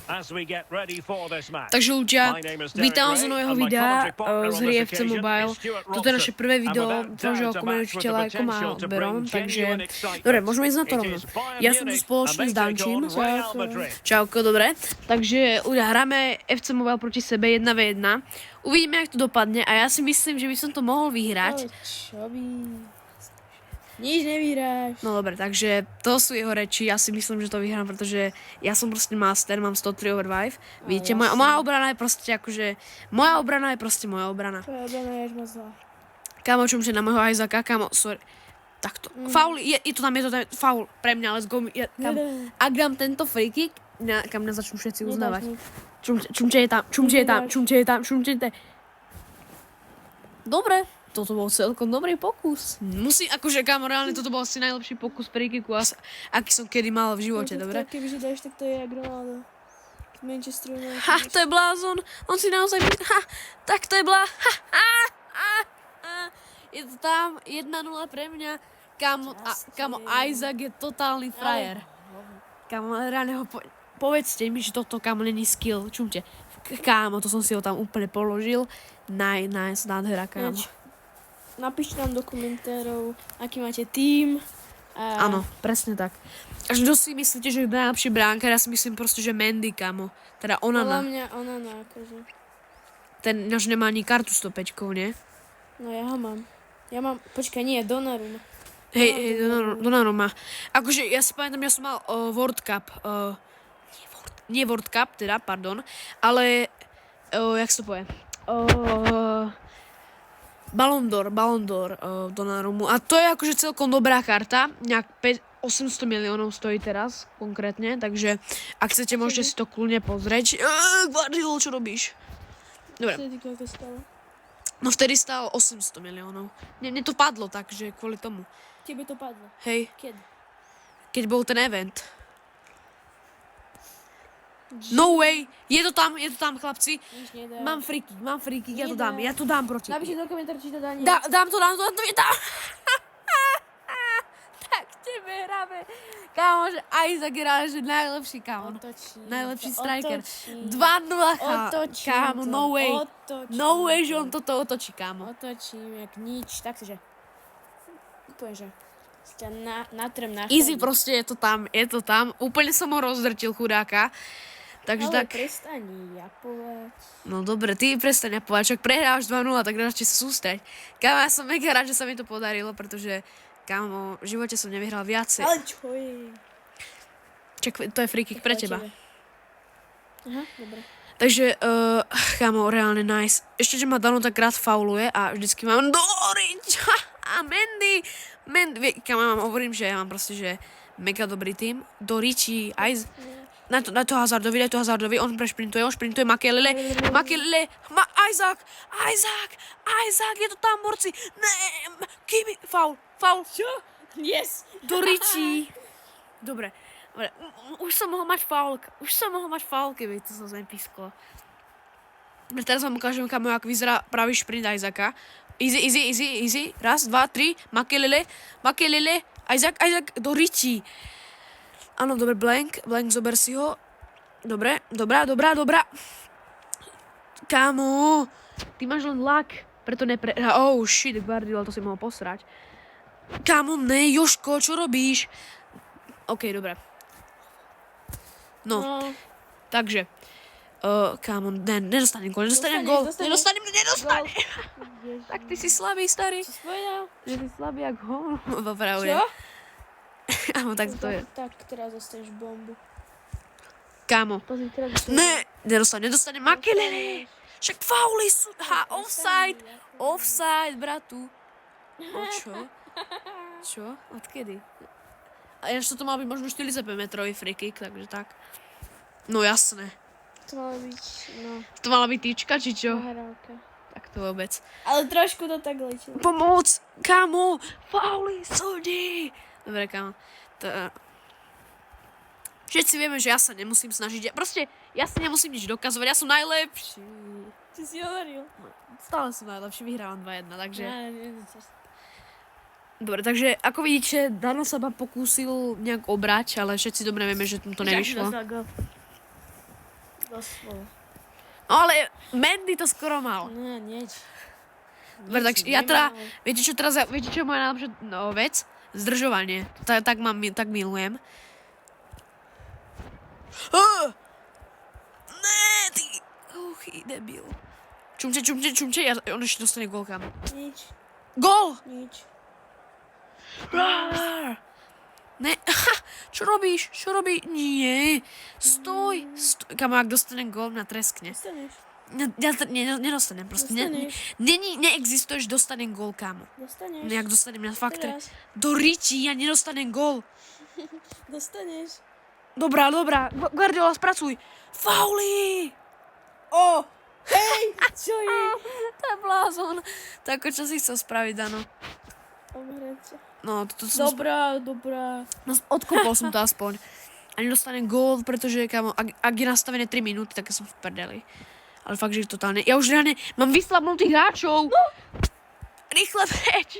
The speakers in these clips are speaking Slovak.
Takže ľudia, vítam vás do nového videa z hry FC Mobile. Toto je naše prvé video, dúfam, že ho komentujete lajkom a odberom, takže... Dobre, môžeme ísť na to rovno. Ja som tu spoločne s Dančím. Čauko, dobre. Takže ľudia, hráme FC Mobile proti sebe 1v1. Uvidíme, jak to dopadne a ja si myslím, že by som to mohol vyhrať. Nič nevyhráš. No dobre, takže to sú jeho reči, ja si myslím, že to vyhrám, pretože ja som proste master, mám 103 overvive. Vidíte, moja obrana je proste akože, moja obrana je proste moja obrana. Tvoja obrana je až moc zlá. Kámo, čumče na môjho Isaaca, kámo, sorry. Takto, faul, je to tam, faul, pre mňa, let's go. Ak dám tento free kick, kam nás začnú všetci uznávať. Čumče je tam. Dobre. Toto bol celkom dobrý pokus. Musím, akože kámo, reálne toto bol asi najlepší pokus pre kiku, aký som kedy mal v živote, dobre? Kebyže dáš, tak to je jak Ronaldo. Z Manchesteru United. Ha, to je blázon. On si naozaj myslí, tak to je Je to tam 1-0 pre mňa. Kámo, Isaac je totálny frajer. Kámo, reálne ho povedzte mi, že toto, kámo, není skill. Čumte. Kámo, to som si ho tam úplne položil. Nice, nádhera, kámo. Napíšte nám do komentárov, aký máte tým. Áno, presne tak. Až kto si myslíte, že je najlepší bránkar, ja si myslím proste, že Mendy, kamo. Teda Onana. Podľa mňa Onana, akože. Ten už nemá ani kartu 105, nie? No ja ho mám. Počkaj, nie, Donnarumma. Hej, Donnarumma. Akože, ja si pamätám, ja som mal World Cup. Nie World Cup, teda, pardon. Ale, jak sa to povie? Ballon d'Or Donnarummu. A to je akože celkom dobrá karta. Nejak 800 miliónov stojí teraz konkrétne. Takže ak chcete, môžete si to kľudne pozrieť. Guardiol, čo robíš? Dobre. No vtedy stalo 800 miliónov. Mne to padlo tak, že kvôli tomu. Tebe to padlo? Hej. Kedy? Keď bol ten event. No way, je to tam, chlapci. Mám free kick, ja to dám proti. Napíšte do komentáru, či to dá, nie. Dám to. Tak tebe hráme. Kámo, že Isaac je rád, že najlepší, kámo. Najlepší striker. 2-0, kámo, no way. No way, že on toto otočí, kámo. Otočím, jak nič, takže. Úplne, že ťa natrem na Easy, proste je to tam. Úplne som ho rozdrtil, chudáka. Takže ale tak... prestaň japovať. No dobre, ty prestaň japovať, čak prehráš 2-0, tak radšej sa sústreď. Kámo, ja som mega rád, že sa mi to podarilo, pretože, kámo, v živote som nevyhral viacej. Ale čo je? Čak, to je free kick pre teba. Aha, dobre. Takže, kámo, reálne nice. Ešte, že ma Dano tak rád fauluje a vždycky mám Dorič a Mendy. Kámo, hovorím, že ja mám proste, že mega dobrý tým. Doriči, Na to Hazardovi, on šprintuje Makelele, Isaac, je to tam, borci, Kimi, faul, Čo? Yes. Doriči. Dobre, už som mohol mať faul, keby to sa nepisklo. Teraz vám ukážem, kamo, jak vyzerá pravý šprint Isaaca. Easy, raz, dva, tri, Makelele, Isaac, Doriči. Áno, dobre, Blank, zober si ho. Dobre, dobrá. Kámo, ty máš len luck, preto Oh shit, Guardiola, to si mohol posrať. Kámo, ne, Jožko, čo robíš? OK, dobre. No. Takže, kámo, nedostanem gól. Tak ty si slabý, starý. Si spovedal? Že si slabý jak ho. Popravuje. Čo? Áno, tak to je. Tak, teraz dostaneš bombu. Kámo. Pozri, teraz dostaneš. Ne, nedostane Makelele. Však fauly sú. Offside, bratu. Čo? Odkedy? A ináč toto mal byť možno 45 metrový free kick, takže tak. No jasné. To mala byť tyčka, či čo? Nahrávka. Tak to vôbec. Ale trošku to tak lečilo. Pomoc, kámo, fauly súdi. Dobre, kámo. Všetci vieme, že ja sa nemusím snažiť. Ja sa nemusím nič dokazovať, ja som najlepší. Ty si hovoril. Stále som najlepší, vyhrávam 2-1, takže... Dobre, takže ako vidíte, Dano sa ma pokúsil nejak obrať, ale všetci dobre vieme, že to nevyšlo. Doslova. No ale Mendy to skoro mal. Ne, nič. Dobre, tak ja teda, viete čo je moja najlepšia vec? Zdržovanie. Tak milujem. Ne, ty uchý debil. Čumče, on ešte dostane gól kam. Nič, Gól! nič. Ne, čo robíš? Nie. Stoj. Kamo, ak dostanem gól, mňa treskne. Dostaneš. Nedostanem proste. Dostaneš. Neexistuješ, dostanem gól, kamo. Dostaneš. Jak dostanem, ja fakt... Teraz. Do riči, ja nedostanem gól. Dostaneš. Dobrá. Guardiola, spracuj. Fauly! Hej, čo je? To je blázon. Tak čo si chcel spraviť, Dano? Obrať. No, toto som... Dobrá. No, odkopol som to aspoň. A nedostanem gól, pretože, kamo, ak je nastavené 3 minúty, tak som v perdeli. Ale fakt, že totálne... Ja už reálne mám vyslabnutých hráčov. No. Rýchle preč.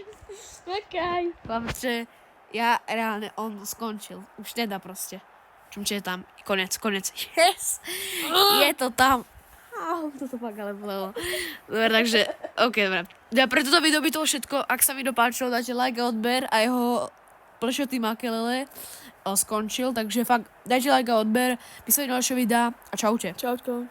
Čakaj. Chlapče, ja reálne, on skončil. Už nedá proste. Čumče je tam. Konec. Yes! Je to tam. Toto fakt ale bolelo. Dobre, takže, dobre. Ja pre toto video by to všetko. Ak sa mi dopáčilo, dáte like a odber a jeho plešatý makelele skončil. Takže fakt, dajte like a odber, písať ďalšie videa a čaute. Čautko.